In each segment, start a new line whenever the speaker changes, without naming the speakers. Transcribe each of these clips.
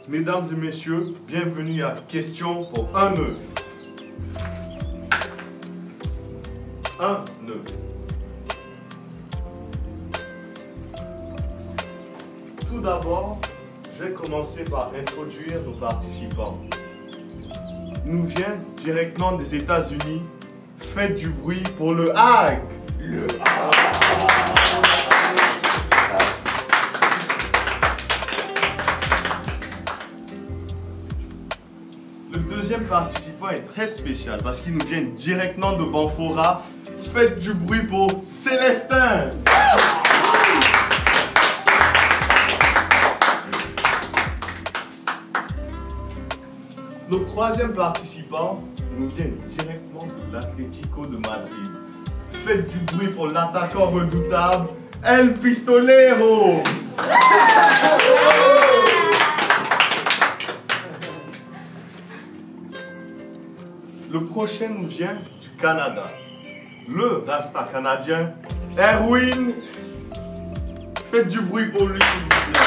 Mesdames et messieurs, bienvenue à Question pour un œuf. Un œuf. Tout d'abord, je vais commencer par introduire nos participants. Nous vient directement des États-Unis. Faites du bruit pour le Hague. Le Hague. Le deuxième participant est très spécial parce qu'il nous vient directement de Banfora. Faites du bruit pour Célestin. Le troisième participant nous vient directement de l'Atlético de Madrid. Faites du bruit pour l'attaquant redoutable, El Pistolero. Le prochain nous vient du Canada. Le Rasta canadien, Erwin. Faites du bruit pour lui, s'il vous plaît.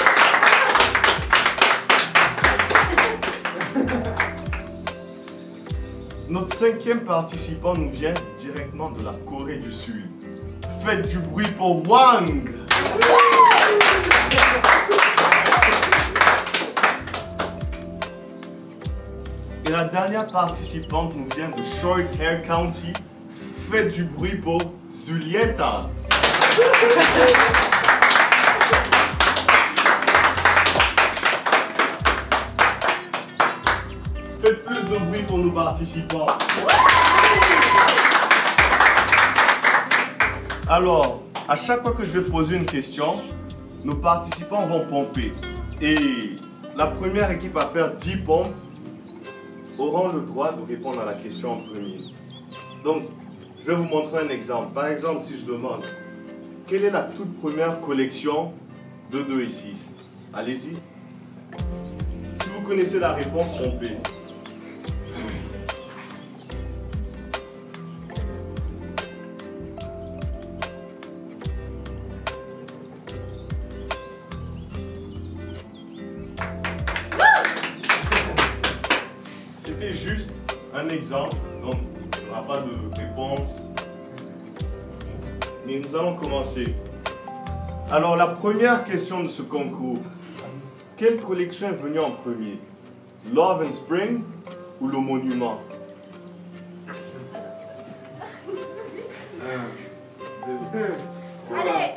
Notre cinquième participant nous vient directement de la Corée du Sud. Faites du bruit pour Wang. Et la dernière participante nous vient de Short Hair County. Faites du bruit pour Zulieta. Faites plus de bruit pour nos participants. Alors, à chaque fois que je vais poser une question, nos participants vont pomper. Et la première équipe à faire 10 pompes auront le droit de répondre à la question en premier. Donc, je vais vous montrer un exemple. Par exemple, si je demande, quelle est la toute première collection de 2 et 6? Allez-y. Si vous connaissez la réponse, pompez. C'était juste un exemple, donc il n'y aura pas de réponse. Mais nous allons commencer. Alors la première question de ce concours, quelle collection est venue en premier? Love and Spring ou le Monument?
1, 2, 3,
Allez,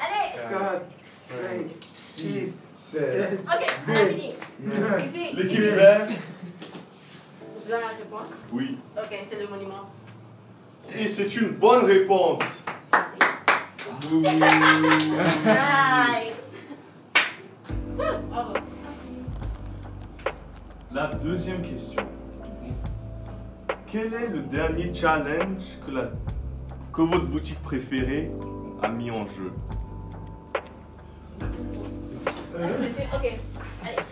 4, 5, 6, 7,
ok, on a fini.
L'équipe verte?
Je donne la réponse.
Oui.
Ok, c'est le monument.
Si c'est une bonne réponse.
Right. Bravo.
La deuxième question. Quel est le dernier challenge que votre boutique préférée a mis en jeu?
Ok, allez.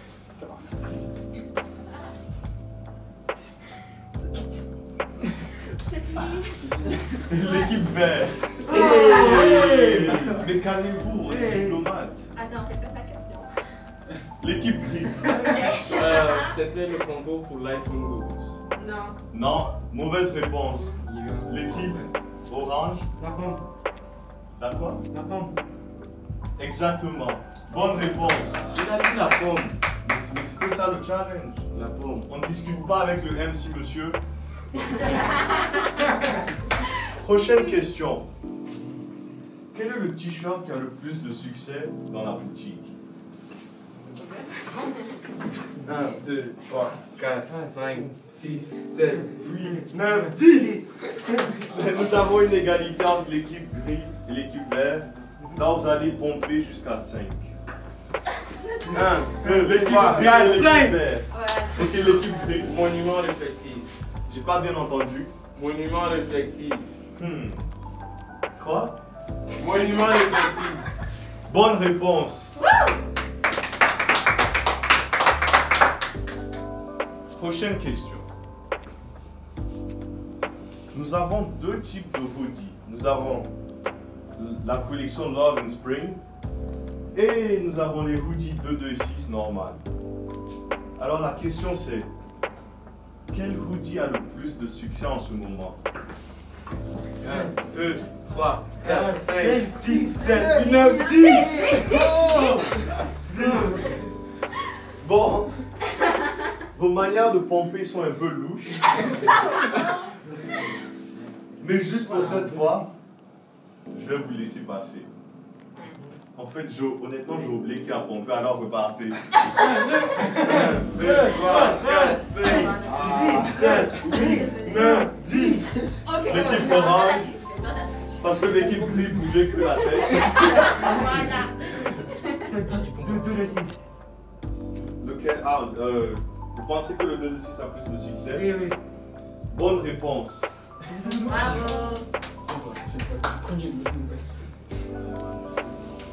L'équipe verte. Hey. Mais calmez-vous, on est diplomate.
Attends, répète la question.
L'équipe grise.
C'était le concours pour l'iPhone 12.
Non.
Non, mauvaise réponse. L'équipe orange.
La pompe.
La quoi?
La pompe.
Exactement. Bonne réponse.
Il a dit la pompe.
Mais c'était ça le challenge.
La pompe.
On ne discute pas avec le MC, monsieur. Prochaine question. Quel est le t-shirt qui a le plus de succès dans la boutique?
1, 2, 3, 4, 5, 6, 7, 8,
9, 10. Nous avons une égalité entre l'équipe gris et l'équipe verte. Là, vous allez pomper jusqu'à 5.
1, 2,
L'équipe
3,
gris
4,
et l'équipe
5.
verte.
Ouais.
Ok, l'équipe gris.
Monument réflectif.
J'ai pas bien entendu.
Monument réflectif.
Quoi?
Monument réflectif.
Bonne réponse. Prochaine question. Nous avons deux types de hoodies. Nous avons la collection Love and Spring et nous avons les hoodies 226 normales. Alors la question c'est, quel hoodie a le plus de succès en ce moment?
1, 2, 3, 4, 5, 6, 7, 8, 9, 10.
Bon, vos manières de pomper sont un peu louches. Mais juste pour cette fois, je vais vous laisser passer. En fait, honnêtement, j'ai oublié qui a pompé, alors repartez. 1, 2, 3, 4, 5, 6, 7, 8, 9, 10. L'équipe orange, parce que l'équipe gris bougeait que la tête.
Voilà.
Lequel? Vous pensez que le 2-6 a plus de succès?
Oui, oui.
Bonne réponse.
Bravo.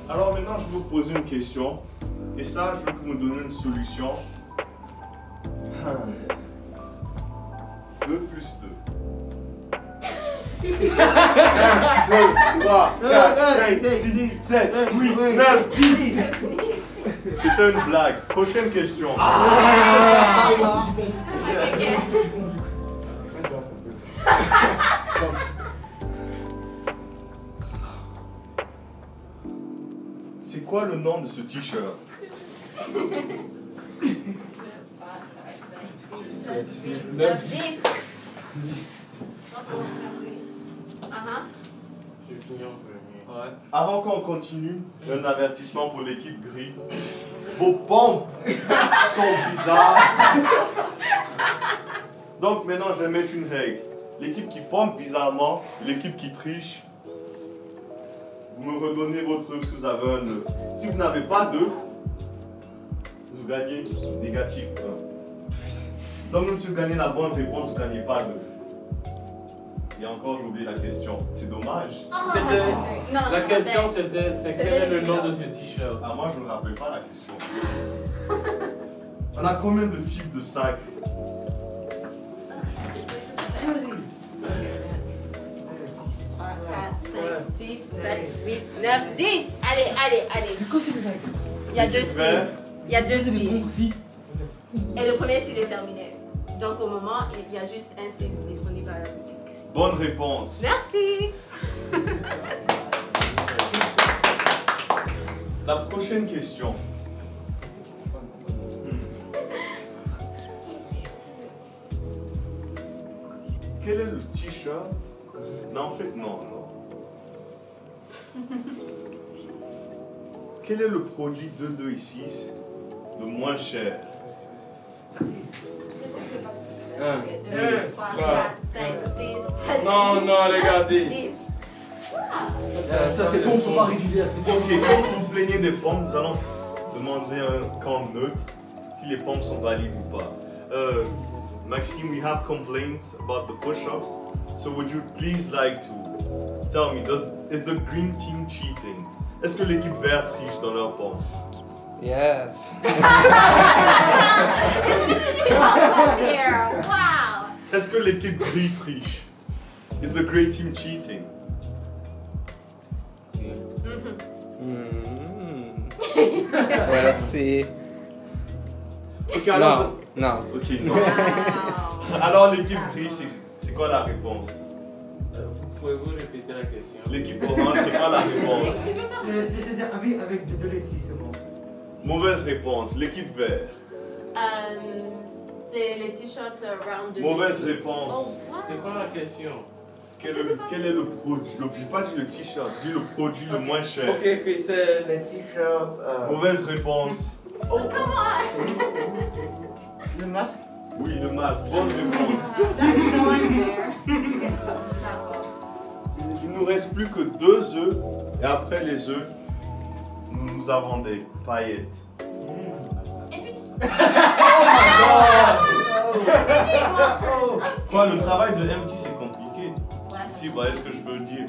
Alors maintenant, je vais vous poser une question. Et ça, je veux que vous me donniez une solution. 2 plus 2. 1, 2, 3, 4, 5, 6, 7, 8, 9, 10. C'était une blague. Prochaine question. C'est quoi le nom de ce t-shirt?
9, 10.
Je finis en premier. Ouais.
Avant qu'on continue, un avertissement pour l'équipe gris. Vos pompes sont bizarres. Donc maintenant, je vais mettre une règle. L'équipe qui pompe bizarrement, l'équipe qui triche, vous me redonnez votre œuf si vous avez un œuf. Si vous n'avez pas d'œuf, vous gagnez négatif 1. Donc même si vous gagnez la bonne réponse, vous ne gagnez pas d'œuf. Et encore, j'ai oublié la question. C'est dommage.
La question c'était quel est le nom de ce t-shirt?
Ah, moi, je ne me rappelle pas la question. On a combien de types de sacs?
6, 7, 8, 9, 10. Allez. Il y a deux styles. Il y a deux styles. Et le premier style est terminé. Donc au moment, il y a juste un style disponible à la boutique.
Bonne réponse.
Merci.
La prochaine question. Quel est le t-shirt? Non, en fait, non. Quel est le produit 2 et 6 le moins cher?
1,
2, 3, 4, 5, 6, 7,
Non,
8,
non,
9,
regardez.
10.
Ça, ces pompes sont pas régulières.
Ok, quand vous vous plaignez des pompes, nous allons demander un camp neutre si les pompes sont valides ou pas. Maxime, we have complaints about the push-ups. So would you please like to tell me, is the green team cheating? Est-ce que l'équipe verte triche dans leurs pompes?
Yes.
Wow.
Est-ce que l'équipe gris triche? Is the grey team cheating?
Let's see.
Ok, alors.
Non.
Ok, non.
Wow.
Alors l'équipe gris, c'est quoi la réponse?
Pouvez-vous répéter la question?
L'équipe orange, c'est quoi la réponse?
C'est avec de l'essai seulement.
Mauvaise réponse. L'équipe verte.
C'est les t-shirts round de
Mauvaise
Macy's.
réponse.
Oh, wow.
C'est quoi la question?
Quel est le produit? J'ai pas dit le t-shirt, j'ai dit le produit le moins cher.
Ok, c'est le t-shirt.
Mauvaise réponse.
Oh, come on.
Le masque.
Oui, le masque. Bonne réponse.
That's no one there. D'accord.
Il nous reste plus que 2 œufs. Et après les œufs, nous avons des paillettes. Quoi, le travail de MC c'est compliqué.
Ouais,
Si, bah, est-ce que je peux le dire?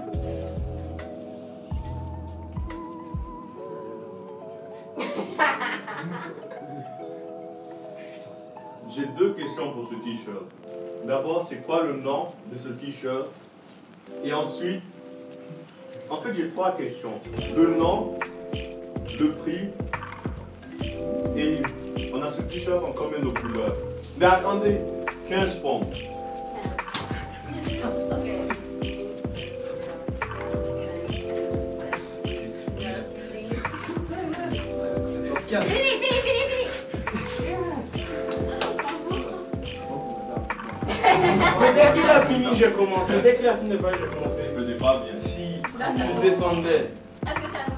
j'ai deux questions pour ce t-shirt. D'abord, c'est quoi le nom de ce t-shirt? Et ensuite, en fait, j'ai trois questions. Le nom, le prix, et on a ce t-shirt en combien de couleurs? Mais attendez, 15 pompes.
Fini.
Mais dès qu'il a fini, j'ai commencé. Dès qu'il a fini de parler, j'ai commencé.
Je faisais pas bien.
Si,
Non, ça
il
va.
descendait.
Est-ce que ça nous?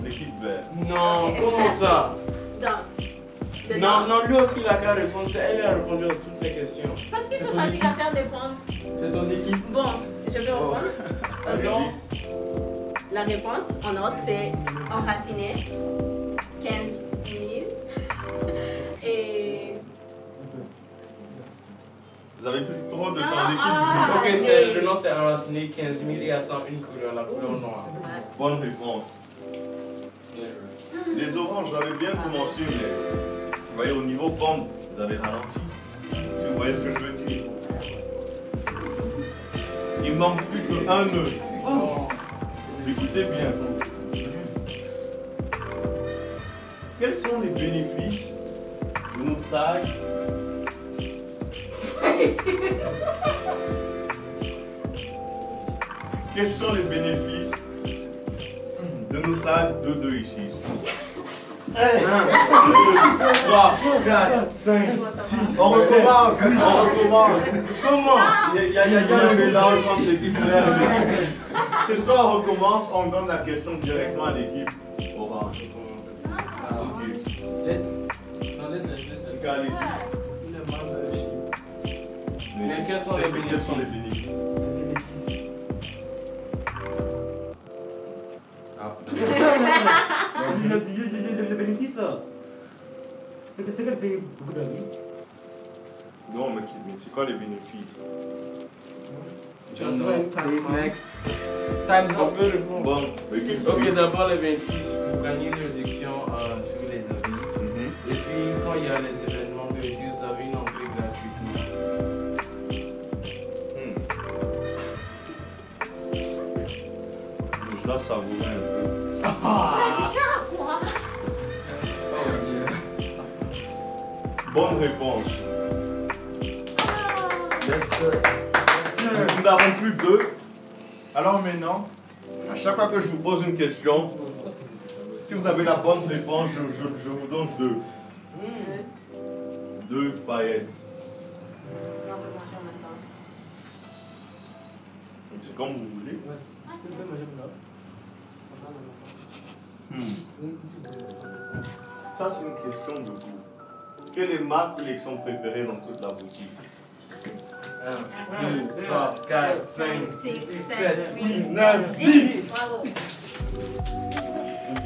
L'équipe verte.
Non, comment ça?
Donc, le
Non,
nom.
non, lui aussi il a qu'à répondre. C'est elle qui a répondu à toutes les questions.
Parce qu'ils sont fatigués à faire des points.
C'est ton équipe.
Bon, je vais répondre.
Allez-y.
Ok. La réponse en ordre, c'est enraciné, 15 000. Et.
Vous avez pris trop de
Non,
temps l'équipe.
ah.
Ok,
mais-
le nom c'est enraciné 15 000 et à 101 couleurs, la couleur noire.
Bonne réponse. Les oranges, j'avais bien commencé, mais vous voyez, au niveau pomme, vous avez ralenti. Vous voyez ce que je veux dire? Il manque plus qu'un nœud. Écoutez bien. Quels sont les bénéfices de nos tags? Quels sont les bénéfices de nos tags 2 ici?
1, 2, 3, 4, 5, 6.
On recommence, on recommence.
Comment?
Il y a un mélange entre l'équipe verte et l'équipe. Ce soir, on recommence, on donne la question directement à l'équipe orange. Ok.
Non, laisse-le.
Allez.
Mais quels sont les bénéfices?
Quels sont les bénéfices?
Le bénéfice là, c'est qu'elle paye beaucoup d'amis.
Non, mais c'est quoi les bénéfices?
Please, next. Time's
On
up.
peut répondre.
Bon, l'équipe.
Ok, d'abord les bénéfices, vous gagnez une réduction sur les avis. Et puis quand il y a les événements réussis, vous avez une entrée gratuitement.
Je dois savourer un peu.
Tradition à quoi?
Oh, Dieu.
Bonne réponse.
Yes, sir.
Nous n'avons plus deux. Alors maintenant, à chaque fois que je vous pose une question, si vous avez la bonne réponse, je vous donne deux. Deux paillettes.
Et on peut manger en même temps.
C'est comme vous voulez. Ça, c'est une question de goût. Quelle est ma collection préférée dans toute la boutique?
1, 2, 3, 4, 5, 6, 7, 8, 9,
10.
10.
Bravo.
Ok,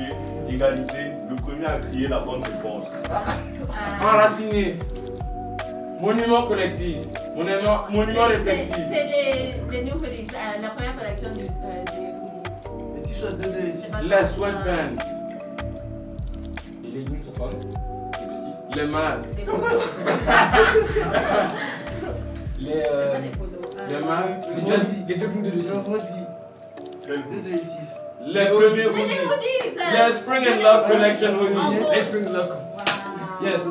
égalité. Le premier a crié la bonne réponse.
Enraciné. Monument collectif. Monument réflectif.
C'est les new release, la première collection des release.
Le t-shirt de ici.
Les sweatpants.
Les légumes sont fun.
Les masques.
Les polos.
Les,
C'est pas les polos.
Les masques.
les jazzy, les jogging de Lucie.
Quel goût?
Les premiers
Les
hoodies.
hoodies.
Les Spring and Love Collection hoodies.
Bravo.
Les Spring Love.
Wow.
Yes.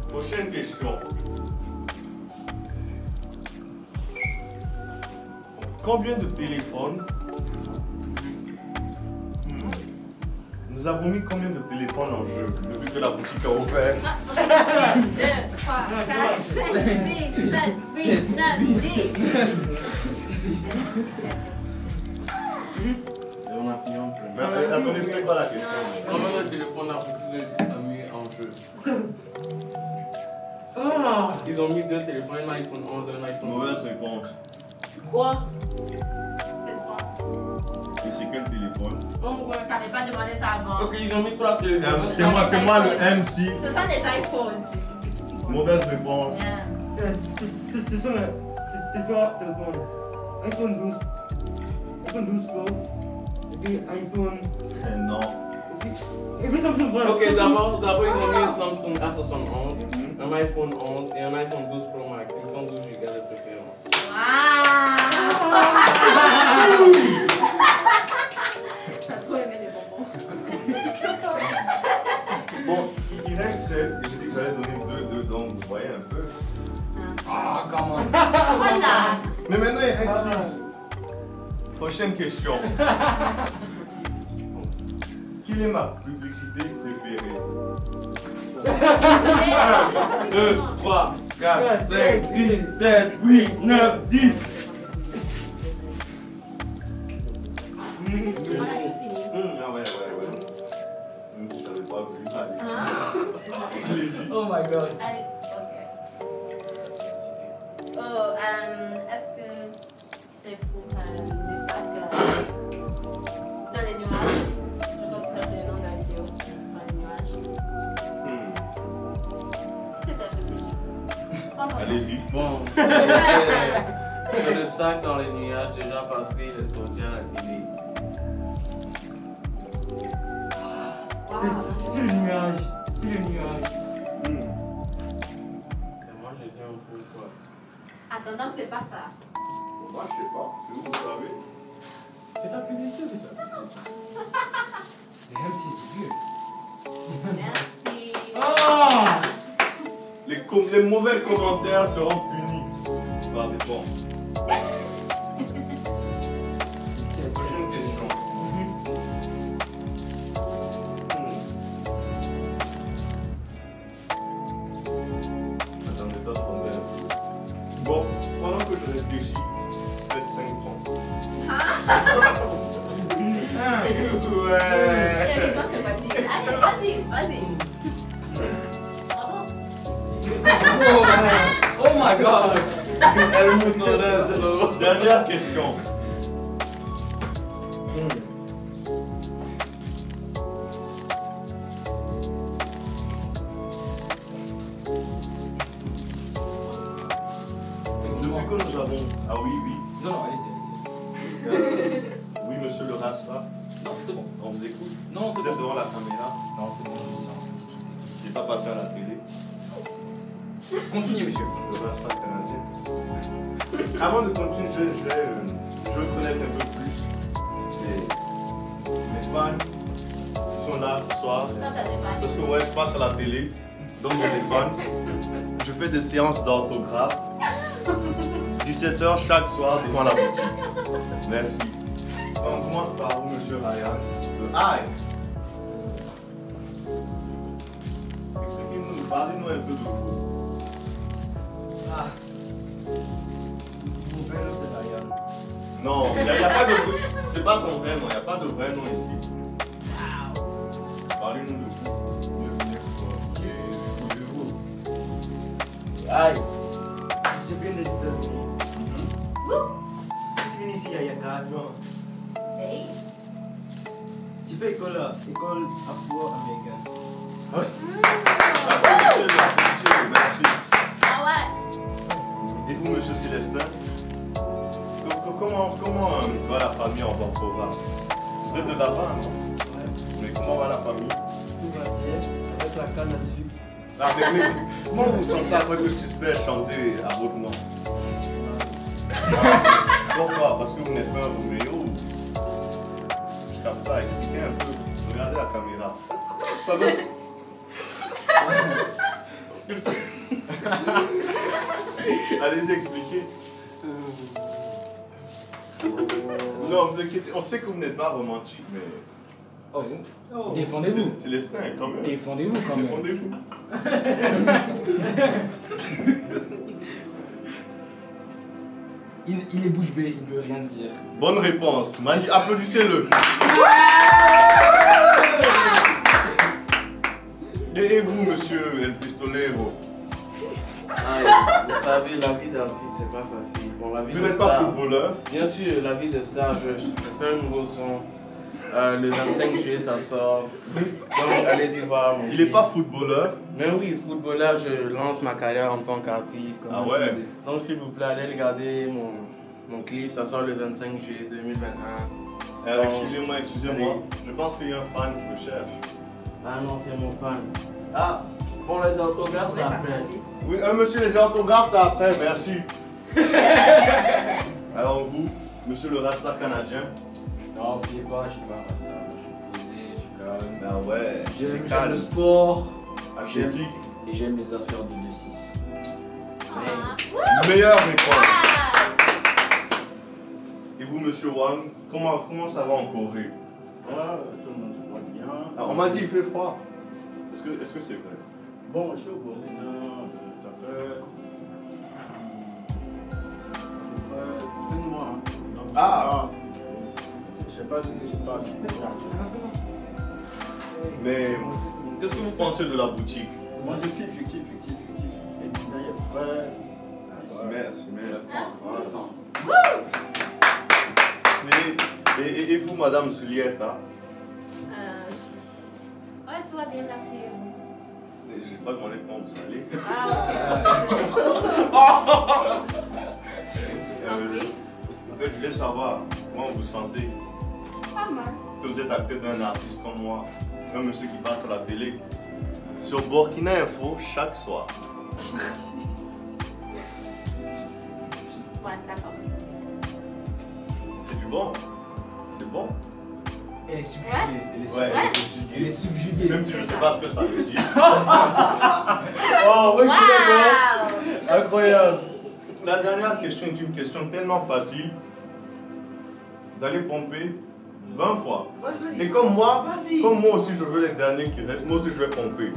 Prochaine question. Combien de téléphones? Nous avons mis combien de téléphones en jeu depuis que la boutique est ouverte?
1, 2, 3, 4, 5, 6, 7, 8, 9, 10.
Et on a fini en premier.
Mais attendez, ce n'est pas la question.
Comment le téléphone a beaucoup mis en jeu? Ils ont mis deux téléphones, un iPhone 11 et un iPhone 12.
Mauvaise réponse.
Quoi?
C'est 3.
Et c'est quel téléphone?
Oh ouais.
T'avais pas demandé ça avant.
Ok, ils ont mis trois téléphones.
C'est moi le MC.
Ce sont des iPhones. C'est tout qui compte.
Mauvaise réponse.
Yeah.
C'est quoi téléphone? iPhone 12. iPhone 12 Pro. Et puis iPhone.
Non.
Et puis Samsung Pro.
Ok, d'abord, ils ont mis un Samsung A71, un iPhone 11 et un iPhone 12 Pro Max. Ils sont 12 Go de préférence.
T'as trop aimé les bonbons.
Bon, il reste 7 et j'ai dit que j'allais donner 2, donc vous voyez un peu.
Ah, comment?
Voilà.
Mais maintenant il reste 6. Prochaine question. Quelle est ma publicité préférée?
2, 3, 4, 5, 6, 7, 8, 9, 10.
Voilà, c'est fini.
Ah ouais. Même si j'avais pas vu. Allez.
Hein?
Allez-y.
Oh my god.
Allez, ok. Oh, est-ce que c'est pour les sacs dans les nuages? Je crois que ça c'est le nom de la vidéo. Dans les nuages. S'il te plaît, réfléchis. Prends ton temps.
Allez-y.
Bon, c'est le sac dans les nuages déjà parce qu'il est sorti à la télé.
C'est le nuage. C'est le nuage.
Et moi je dis un peu quoi.
Attends, donc c'est pas ça.
Moi je sais pas. Si vous savez.
C'est ta publicité ça.
Damn, c'est weird.
Merci.
Ah!
Les mauvais commentaires seront punis par des bons. Prochaine question. Attendez, pas de problème. Bon, pendant que je réfléchis, faites 5 points. Ouais.
Et les gars, c'est parti. Allez, vas-y. Bravo.
Oh my god.
Elle me donnait, c'est le
Dernière question. Depuis que nous avons... Ah oui.
Non, non, allez-y.
Oui, monsieur le Rasta,
Non, c'est bon.
on vous écoute.
Non, c'est
Vous êtes
bon.
devant la caméra.
Non, c'est bon.
J'ai pas passé à la télé.
Continuez, monsieur.
Le Rasta canadien. Avant de continuer, je veux connaître un peu plus les fans qui sont là ce soir.
Toi, t'as des vannes.
Parce que ouais, je passe à la télé, donc j'ai des fans. Je fais des séances d'autographe. 17h chaque soir devant la boutique. Merci. On commence par vous, monsieur Ryan. Le Hi. Expliquez-nous, parlez-nous un peu de vous.
Ah. Mon vrai nom c'est Ryan.
Non, il n'y a pas de... C'est pas son vrai nom, il n'y a pas de vrai nom ici. Parlez-nous de vous.
De vous. Aïe. Je viens des États-Unis. Je suis venu ici il y a 4 ans.
Hey.
J'ai fait école afro-américaine.
Applaudissez, merci.
Ah ouais.
Et vous, monsieur Célestin, comment va la famille en Vancouver? Vous êtes de là-bas, non?
Ouais.
Mais comment va la famille?
Tout va bien. Avec la canne là-dessus.
Ah, mais comment vous vous sentez après que Suspect chanter à votre nom? Pourquoi? Parce que vous n'êtes pas un Roméo? Je capte pas, expliquez un peu. Regardez la caméra. Pardon? Allez-y, expliquez. Non, vous inquiétez, on sait que vous n'êtes pas romantique, mais...
Oh, défendez-vous.
Célestin, quand même.
Défendez-vous quand même.
Défendez-vous.
Il est bouche bée, il ne peut rien dire.
Bonne réponse. Applaudissez-le. Et vous, monsieur El Pistolero?
Vous savez, la vie d'artiste, c'est pas facile. Bon, la vie
Vous
de
n'êtes pas
star-
footballeur?
Bien sûr, la vie de star, je fais un nouveau son. Le 25 juillet, ça sort. Donc, allez-y voir. mon
Il n'est
clip.
pas footballeur?
Mais oui, footballeur, je lance ma carrière en tant qu'artiste.
Ah ouais?
Donc, s'il vous plaît, allez regarder Mon clip, ça sort le 25 juillet 2021.
Excusez-moi. Je pense qu'il y a un fan qui me cherche.
Ah non, c'est mon fan.
Ah,
Bon, les autographes, c'est après.
oui, monsieur, les autographes, c'est après, merci. Alors vous, monsieur le Rasta canadien?
Non, fiez pas, je suis pas rasta. Je suis posé, je suis calme.
Ben ouais,
J'aime
calme,
le sport.
athlétique.
Et j'aime les affaires de 2-6.
Meilleure réponse. Et vous, monsieur Wang, comment ça va en Corée?
Ah, tout le monde se porte bien.
Alors, on m'a dit il fait froid. Est-ce que c'est vrai?
Bon, je suis au Burkina, ça fait à peu près 5 mois. Donc,
Ah.
je sais pas ce qui se passe.
Mais qu'est-ce que vous pensez de la boutique?
Moi, je kiffe. Les designs est frais.
Merci.
Voilà.
Et vous, madame Juliette, hein?
Ouais, tout va bien, merci.
J'ai pas demandé comment vous allez.
Oui.
En fait, je voulais savoir comment vous vous sentez.
Pas mal.
Que vous êtes acteur d'un artiste comme moi, un monsieur qui passe à la télé. Sur Burkina Info chaque soir.
Ouais, d'accord.
C'est du bon. C'est bon.
Elle est subjuguée. Elle est
Ouais,
subjuguée. Elle est subjuguée.
même si je ne sais pas ce que ça veut dire.
Oh, oui, d'accord.
Wow.
Incroyable.
La dernière question est une question tellement facile. Vous allez pomper 20 fois. Et comme moi aussi je veux les derniers qui restent, moi aussi je vais pomper.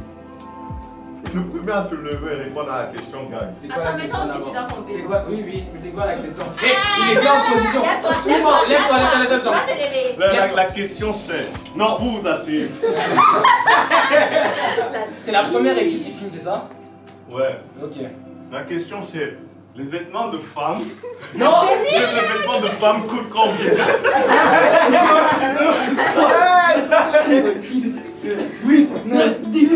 Le premier à se lever et répondre à la question gagne.
C'est quoi
Attends,
la
mais
question
toi aussi, tu
d'abord?
dois pomper.
C'est quoi? Oui, mais c'est quoi la question?
Ah,
Il est bien en position.
Lève-toi.
Lève-toi.
Tu vas te lever.
La question c'est... Non, vous vous asseyez.
C'est la première équipe qui signe, c'est ça?
Ouais.
Ok.
La question c'est... Les vêtements de femmes...
Non!
Les vêtements de femmes coûtent combien?
8, 9, 10.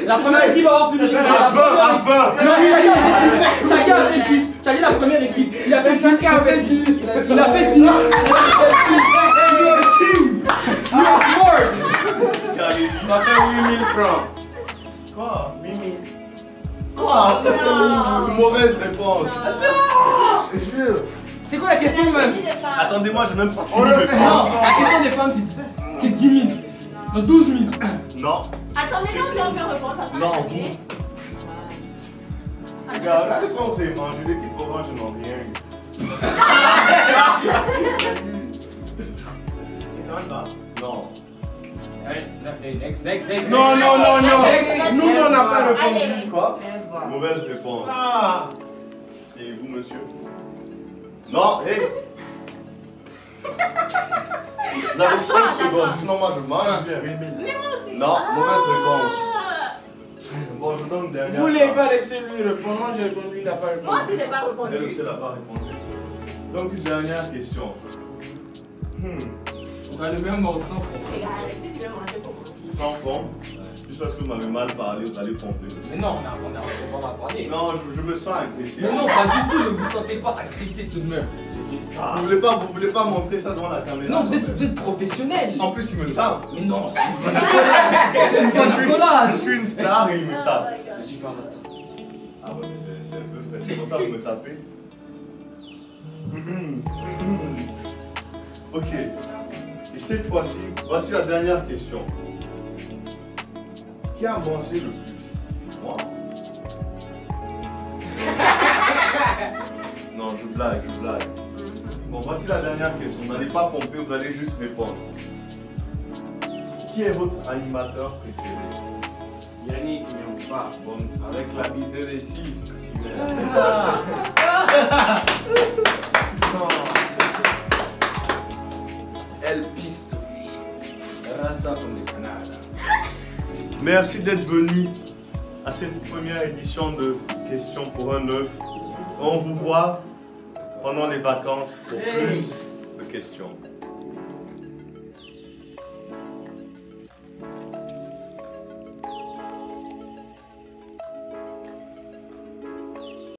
La première équipe va avoir fini.
À 20.
Non, chacun a fait 10. T'as dit la première équipe. Il a fait 10. Il a fait 10. Il a fait 10. You are smart.
Allez-y.
Ça fait 8000 francs.
Quoi? Mimi. Quoi? Mauvaise réponse.
C'est quoi la question même?
Attendez-moi, j'ai même pas fini.
Non, la question des femmes c'est 10 000. Non, 12 000.
Non.
Attends, mais non, si on peut répondre parce qu'on
Non,
a
vous.
terminé.
Regardez quand vous avez mangé l'équipe orange, je n'en rien eu. C'est quand même pas? Non.
Next.
Non.
Next.
Nous, on n'a pas répondu.
Allez.
Quoi? Mauvaise réponse.
Ah.
C'est vous, monsieur? Non, hé! Vous avez 5 secondes, sinon moi je mange bien.
Mais moi aussi.
Non, mauvaise réponse.
Ah.
Bon, je donne une dernière.
Vous voulez pas laisser lui répondre? Moi, j'ai répondu, il n'a pas répondu.
Moi aussi, j'ai pas
Elle
répondu.
aussi, elle n'a pas répondu. Donc, une dernière question.
On a le même ordre sans fond.
Regarde, si tu veux manger pour moi.
Sans fond, juste parce que vous m'avez mal parlé, vous allez pomper.
Mais non, on a pas mal parlé.
Non, je me sens agressé.
Mais non, pas du tout, ne vous sentez pas agressé tout de même.
Vous voulez pas montrer ça devant la caméra?
Non, vous êtes professionnel.
En plus, il me tape.
Mais non, c'est une
Je suis une star et il me tape.
Je suis pas un rasta.
Ah ouais, mais c'est un peu vrai. C'est pour ça que vous me tapez. Ok. Et cette fois-ci, voici la dernière question. Qui a mangé le plus? Moi? Non, je blague. Bon, voici la dernière question. Vous n'allez pas pomper, vous allez juste répondre. Qui est votre animateur préféré?
Yannick Nyamba, bon, avec la bise de 6. El Pistoli.
Rasta from the Canada.
Merci d'être venu à cette première édition de Questions pour un œuf. On vous voit pendant les vacances pour plus de questions.